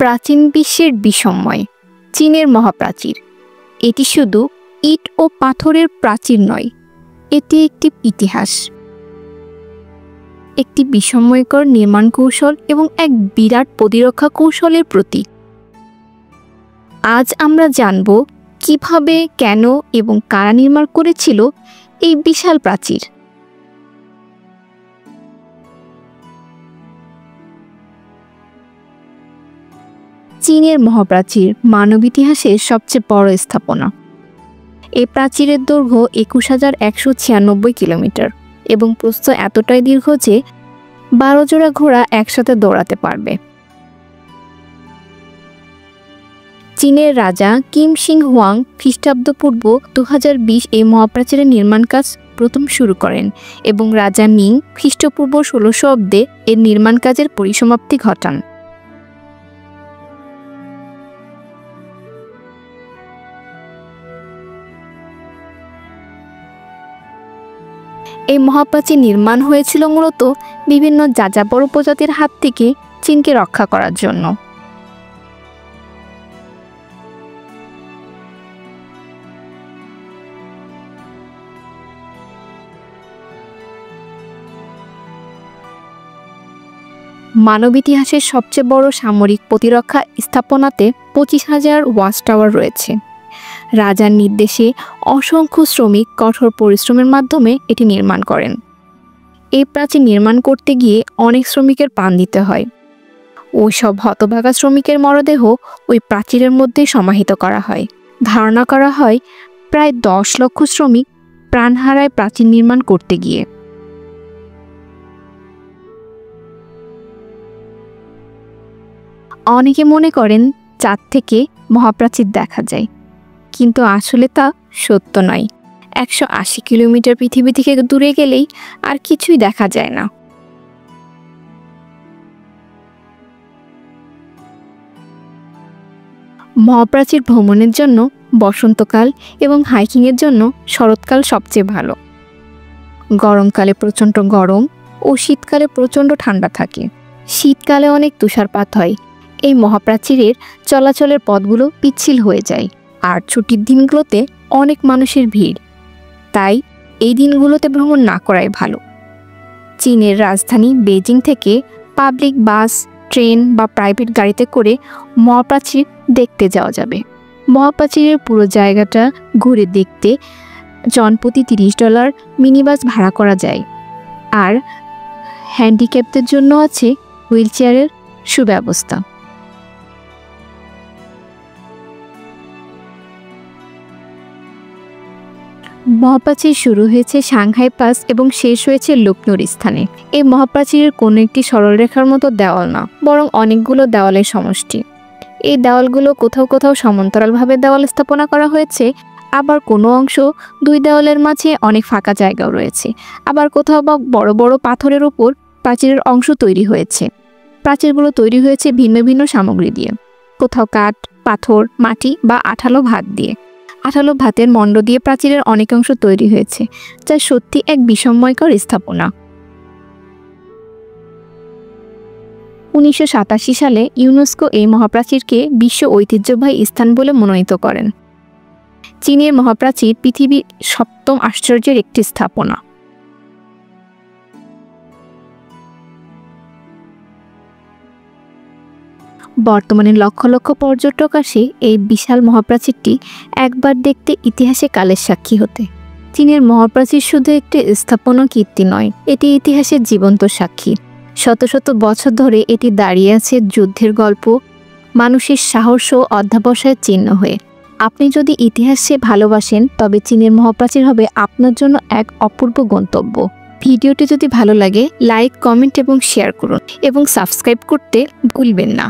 প্রাচীন বিশ্বের বিস্ময় চীনের মহাপ্রাচীর। এটি শুধু ইট ও পাথরের প্রাচীর নয়, এটি একটি ইতিহাস, একটি বিস্ময়কর নির্মাণ কৌশল এবং এক বিরাট প্রতিরক্ষা কৌশলের প্রতীক। আজ আমরা জানব কিভাবে, কেন এবং কারা নির্মাণ করেছিল এই বিশাল প্রাচীর। চীনের মহাপ্রাচীর মানব ইতিহাসের সবচেয়ে বড় স্থাপনা। এই প্রাচীরের দৈর্ঘ্য ২১,১৯৬ কিলোমিটার এবং প্রস্থ এতটাই দীর্ঘ যে ১২ জোড়া ঘোড়া একসাথে দৌড়াতে পারবে। চীনের রাজা কিম শিং হুয়াং খ্রিস্টাব্দপূর্ব ২০২০ এই মহাপ্রাচীরের নির্মাণ কাজ প্রথম শুরু করেন এবং রাজা মিং খ্রিস্টপূর্ব ১৬০০ অব্দে এর নির্মাণ কাজের পরিসমাপ্তি ঘটান। এই মহাপ্রাচীর নির্মাণ হয়েছিল মূলত বিভিন্ন যাযাবর উপজাতির হাত থেকে চীনকে রক্ষা করার জন্য। মানব ইতিহাসের সবচেয়ে বড় সামরিক প্রতিরক্ষা স্থাপনাতে ২৫,০০০ ওয়াচ টাওয়ার রয়েছে। রাজার নির্দেশে অসংখ্য শ্রমিক কঠোর পরিশ্রমের মাধ্যমে এটি নির্মাণ করেন। এই প্রাচীর নির্মাণ করতে গিয়ে অনেক শ্রমিকের প্রাণ দিতে হয়। ওই সব হতভাগা শ্রমিকের মরদেহ ওই প্রাচীরের মধ্যে সমাহিত করা হয়। ধারণা করা হয় প্রায় ১০ লক্ষ শ্রমিক প্রাণ হারায় প্রাচীর নির্মাণ করতে গিয়ে। অনেকে মনে করেন চাঁদ থেকে মহাপ্রাচীর দেখা যায়, কিন্তু আসলে তা সত্য নয়। ১৮০ কিলোমিটার পৃথিবী থেকে দূরে গেলেই আর কিছুই দেখা যায় না। মহাপ্রাচীর ভ্রমণের জন্য বসন্তকাল এবং হাইকিংয়ের জন্য শরৎকাল সবচেয়ে ভালো। গরমকালে প্রচণ্ড গরম ও শীতকালে প্রচণ্ড ঠান্ডা থাকে। শীতকালে অনেক তুষারপাত হয়। এই মহাপ্রাচীরের চলাচলের পথগুলো পিচ্ছিল হয়ে যায়, আর ছুটির দিনগুলোতে অনেক মানুষের ভিড়, তাই এই দিনগুলোতে ভ্রমণ না করাই ভালো। চীনের রাজধানী বেজিং থেকে পাবলিক বাস, ট্রেন বা প্রাইভেট গাড়িতে করে মহাপ্রাচীর দেখতে যাওয়া যাবে। মহাপ্রাচীরের পুরো জায়গাটা ঘুরে দেখতে জনপ্রতি $৩০ মিনি বাস ভাড়া করা যায়, আর হ্যান্ডিক্যাপদের জন্য আছে হুইল চেয়ারের সুব্যবস্থা। মহাপ্রাচীর শুরু হয়েছে সাংহাই পাস এবং শেষ হয়েছে লক্ষ্ণৌর স্থানে। এই মহাপ্রাচীরের কোনো একটি সরলরেখার মতো দেওয়াল না, বরং অনেকগুলো দেওয়ালের সমষ্টি। এই দেওয়ালগুলো কোথাও কোথাও সমান্তরালভাবে দেওয়াল স্থাপনা করা হয়েছে, আবার কোনো অংশ দুই দেওয়ালের মাঝে অনেক ফাঁকা জায়গাও রয়েছে। আবার কোথাও বা বড় বড় পাথরের উপর প্রাচীরের অংশ তৈরি হয়েছে। প্রাচীরগুলো তৈরি হয়েছে ভিন্ন ভিন্ন সামগ্রী দিয়ে, কোথাও কাঠ, পাথর, মাটি বা আঠালো ভাত দিয়ে। আঠালো ভাতের মণ্ড দিয়ে প্রাচীরের অনেক অংশ তৈরি হয়েছে, যা সত্যি এক বিস্ময়কর স্থাপনা। ১৯৮৭ সালে ইউনেস্কো এই মহাপ্রাচীরকে বিশ্ব ঐতিহ্যবাহী স্থান বলে মনোনীত করেন। চীনের মহাপ্রাচীর পৃথিবীর ৭ম আশ্চর্যের একটি স্থাপনা। বর্তমানে লক্ষ লক্ষ পর্যটক আসে এই বিশাল মহাপ্রাচীরটি একবার দেখতে, ইতিহাসে কালের সাক্ষী হতে। চীনের মহাপ্রাচীর শুধু একটি স্থাপনা কীর্তি নয়, এটি ইতিহাসের জীবন্ত সাক্ষী। শত শত বছর ধরে এটি দাঁড়িয়ে আছে যুদ্ধের গল্প, মানুষের সাহস ও অধ্যবসায়ের চিহ্ন হয়ে। আপনি যদি ইতিহাসে ভালোবাসেন, তবে চীনের মহাপ্রাচীর হবে আপনার জন্য এক অপূর্ব গন্তব্য। ভিডিওটি যদি ভালো লাগে, লাইক, কমেন্ট এবং শেয়ার করুন এবং সাবস্ক্রাইব করতে ভুলবেন না।